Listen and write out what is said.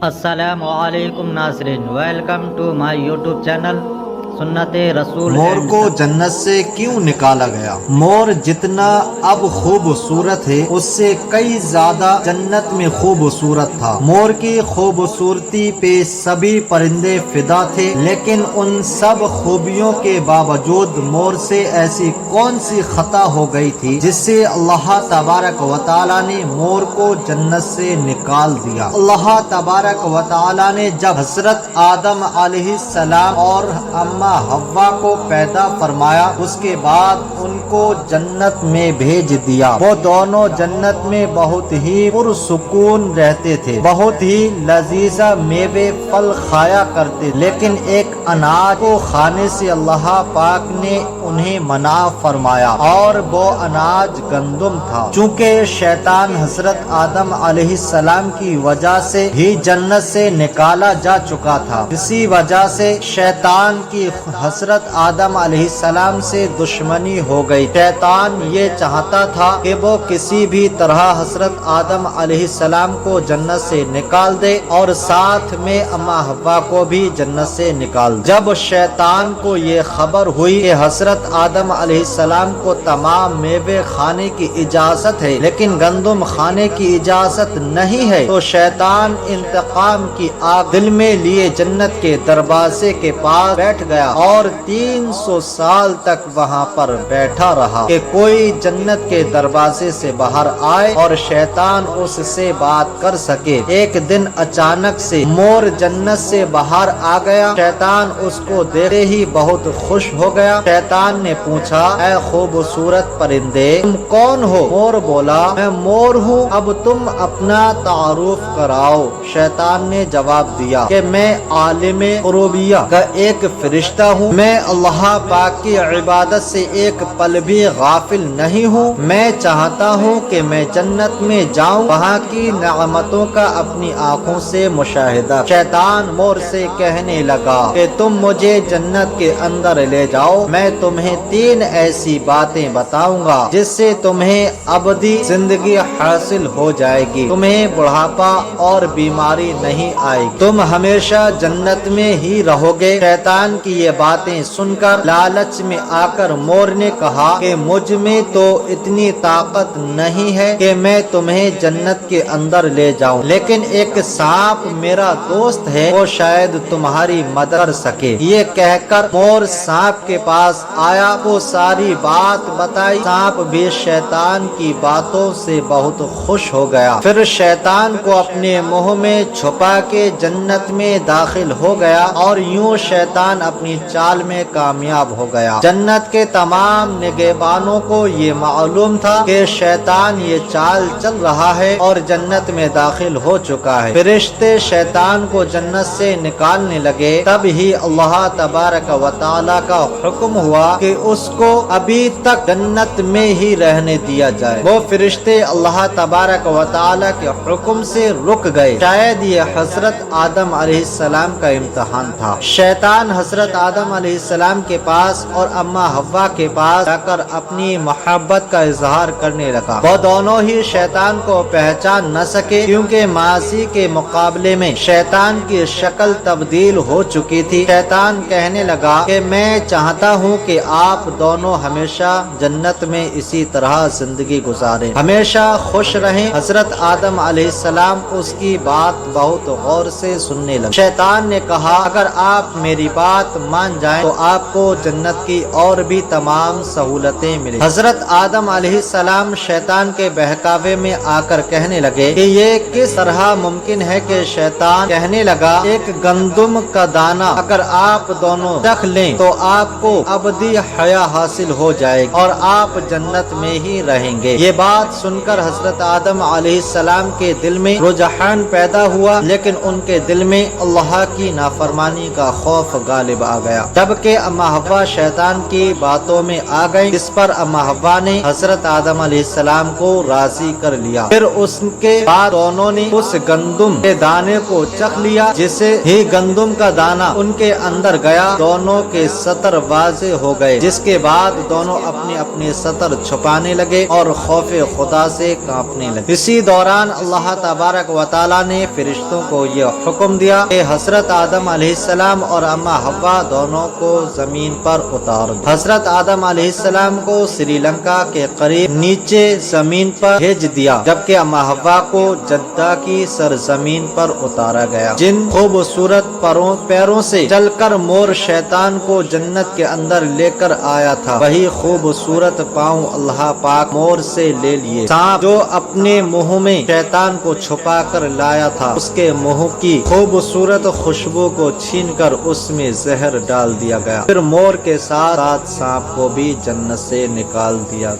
السلام علیکم ناظرین، welcome to my YouTube channel سنت رسول مور کو جنت سے کیوں نکالا گیا؟ مور جتنا اب خوبصورت ہے اس سے کئی زیادہ جنت میں خوبصورت تھا۔ مور کی خوبصورتی پہ سبھی پرندے فدا تھے، لیکن ان سب خوبیوں کے باوجود مور سے ایسی کون سی خطا ہو گئی تھی جس سے اللہ تبارک و تعالی نے مور کو جنت سے نکال دیا۔ اللہ تبارک و تعالی نے جب حضرت آدم علیہ السلام اور اماں حوا کو پیدا فرمایا، اس کے بعد ان کو جنت میں بھیج دیا۔ وہ دونوں جنت میں بہت ہی پرسکون رہتے تھے، بہت ہی لذیذ میوے پھل کھایا کرتے، لیکن ایک اناج کو کھانے سے اللہ پاک نے انہیں منع فرمایا، اور وہ اناج گندم تھا۔ چونکہ شیطان حضرت آدم علیہ السلام کی وجہ سے ہی جنت سے نکالا جا چکا تھا، اسی وجہ سے شیطان کی حضرت آدم علیہ السلام سے دشمنی ہو گئی۔ شیطان یہ چاہتا تھا کہ وہ کسی بھی طرح حضرت آدم علیہ السلام کو جنت سے نکال دے اور ساتھ میں اماں حوا کو بھی جنت سے نکال دے۔ جب شیطان کو یہ خبر ہوئی کہ حضرت آدم علیہ السلام کو تمام میوے کھانے کی اجازت ہے لیکن گندم کھانے کی اجازت نہیں ہے، تو شیطان انتقام کی آگ دل میں لیے جنت کے دروازے کے پاس بیٹھ گیا اور 300 سال تک وہاں پر بیٹھا رہا کہ کوئی جنت کے دروازے سے باہر آئے اور شیطان اس سے بات کر سکے۔ ایک دن اچانک سے مور جنت سے باہر آ گیا۔ شیطان اس کو دیکھتے ہی بہت خوش ہو گیا۔ شیطان نے پوچھا، اے خوبصورت پرندے، تم کون ہو؟ مور بولا، میں مور ہوں، اب تم اپنا تعارف کراؤ۔ شیطان نے جواب دیا کہ میں عالم غروبیہ کا ایک فرشتہ ہوں، میں اللہ پاک کی عبادت سے ایک پل بھی غافل نہیں ہوں، میں چاہتا ہوں کہ میں جنت میں جاؤں، وہاں کی نعمتوں کا اپنی آنکھوں سے مشاہدہ۔ شیطان مور سے کہنے لگا کہ تم مجھے جنت کے اندر لے جاؤ، میں تمہیں 3 ایسی باتیں بتاؤں گا جس سے تمہیں ابدی زندگی حاصل ہو جائے گی، تمہیں بڑھاپا اور بیماری نہیں آئے گی، تم ہمیشہ جنت میں ہی رہو گے۔ شیطان کی یہ باتیں سن کر لالچ میں آ کر مور نے کہا کہ مجھ میں تو اتنی طاقت نہیں ہے کہ میں تمہیں جنت کے اندر لے جاؤں، لیکن ایک سانپ میرا دوست ہے، وہ شاید تمہاری مدد کر سکے۔ یہ کہہ کر مور سانپ کے پاس آیا، وہ ساری بات بتائی۔ سانپ بھی شیطان کی باتوں سے بہت خوش ہو گیا، پھر شیطان کو اپنے منہ میں چھپا کے جنت میں داخل ہو گیا، اور یوں شیطان اپنی چال میں کامیاب ہو گیا۔ جنت کے تمام نگہبانوں کو یہ معلوم تھا کہ شیطان یہ چال چل رہا ہے اور جنت میں داخل ہو چکا ہے۔ فرشتے شیطان کو جنت سے نکالنے لگے، تب ہی اللہ تبارک و تعالی کا حکم ہوا کہ اس کو ابھی تک جنت میں ہی رہنے دیا جائے۔ وہ فرشتے اللہ تبارک و تعالی کے حکم سے رک گئے۔ شاید یہ حضرت آدم علیہ السلام کا امتحان تھا۔ شیطان حضرت آدم علیہ السلام کے پاس اور اماں حوا کے پاس جا کر اپنی محبت کا اظہار کرنے لگا۔ وہ دونوں ہی شیطان کو پہچان نہ سکے، کیونکہ ماضی کے مقابلے میں شیطان کی شکل تبدیل ہو چکی تھی۔ شیطان کہنے لگا کہ میں چاہتا ہوں کہ آپ دونوں ہمیشہ جنت میں اسی طرح زندگی گزاریں، ہمیشہ خوش رہیں۔ حضرت آدم علیہ السلام اس کی بات بہت غور سے سننے لگے۔ شیطان نے کہا، اگر آپ میری بات مان جائیں تو آپ کو جنت کی اور بھی تمام سہولتیں ملیں۔ حضرت آدم علیہ السلام شیطان کے بہکاوے میں آ کر کہنے لگے کہ یہ کس طرح ممکن ہے کہ شیطان کہنے لگا، ایک گندم کا دانہ اگر آپ دونوں چکھ لیں تو آپ کو ابدی حیا حاصل ہو جائے گی اور آپ جنت میں ہی رہیں گے۔ یہ بات سن کر حضرت آدم علیہ السلام کے دل میں رجحان پیدا ہوا، لیکن ان کے دل میں اللہ کی نافرمانی کا خوف غالب آ گیا، جبکہ اما حوا شیطان کی باتوں میں آ گئی، اس پر اما حوا نے حضرت آدم علیہ السلام کو راضی کر لیا۔ پھر اس کے بعد دونوں نے اس گندم کے دانے کو چکھ لیا، جسے ہی گندم کا دانہ ان کے اندر گیا دونوں کے سطر واضح ہو گئے، جس کے بعد دونوں اپنے اپنے سطر چھپانے لگے اور خوف خدا سے کانپنے لگے۔ اسی دوران اللہ تبارک و تعالی نے فرشتوں کو یہ حکم دیا کہ حضرت آدم علیہ السلام اور اما حوا دونوں کو زمین پر اتار دو۔ حضرت آدم علیہ السلام کو سری لنکا کے قریب نیچے زمین پر بھیج دیا، جبکہ اما حوا کو جدہ کی سرزمین پر اتارا گیا۔ جن خوبصورت پیروں سے چل کر مور شیطان کو جنت کے اندر لے کر آیا تھا، وہی خوبصورت پاؤں اللہ پاک مور سے لے لیے۔ سانپ جو اپنے منہ میں شیطان کو چھپا کر لایا تھا، اس کے منہ کی خوبصورت خوشبو کو چھین کر اس میں زہر ڈال دیا گیا، پھر مور کے ساتھ سانپ کو بھی جنت سے نکال دیا۔